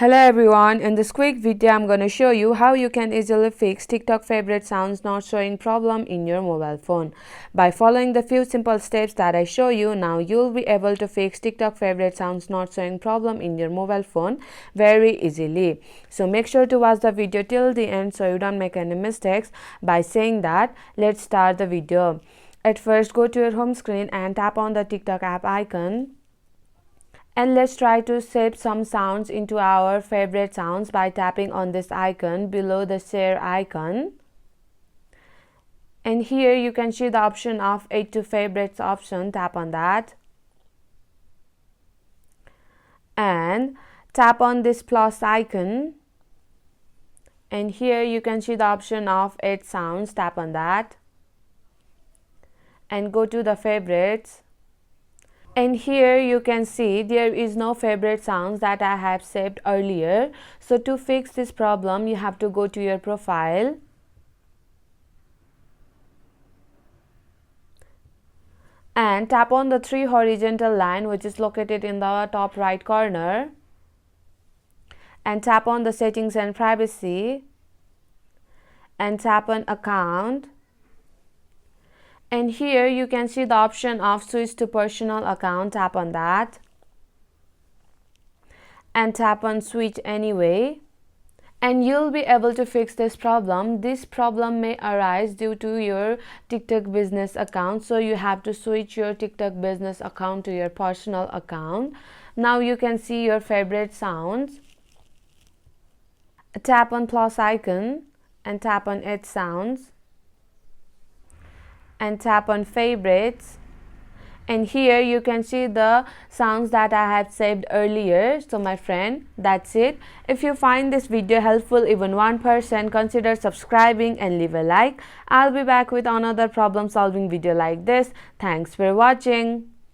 Hello everyone, in this quick video I'm going to show you how you can easily fix TikTok favorite sounds not showing problem in your mobile phone. By following the few simple steps that I show you, now you'll be able to fix TikTok favorite sounds not showing problem in your mobile phone very easily. So make sure to watch the video till the end so you don't make any mistakes. By saying that, let's start the video. At first, go to your home screen and tap on the TikTok app icon. And let's try to save some sounds into our favorite sounds by tapping on this icon below the share icon. And here you can see the option of add to favorites option. Tap on that. And tap on this plus icon. And here you can see the option of add sounds. Tap on that. And go to the favorites. And here you can see there is no favorite sounds that I have saved earlier. So to fix this problem, you have to go to your profile. And tap on the three horizontal line which is located in the top right corner. And tap on the settings and privacy. And tap on account. And here you can see the option of switch to personal account. Tap on that. And tap on switch anyway. And you'll be able to fix this problem. This problem may arise due to your TikTok business account. So you have to switch your TikTok business account to your personal account. Now you can see your favorite sounds. Tap on plus icon and tap on add sounds. And tap on favorites, and here you can see the sounds that I have saved earlier. So my friend, that's it. If you find this video helpful even 1%, consider subscribing and leave a like. I'll be back with another problem solving video like this. Thanks for watching.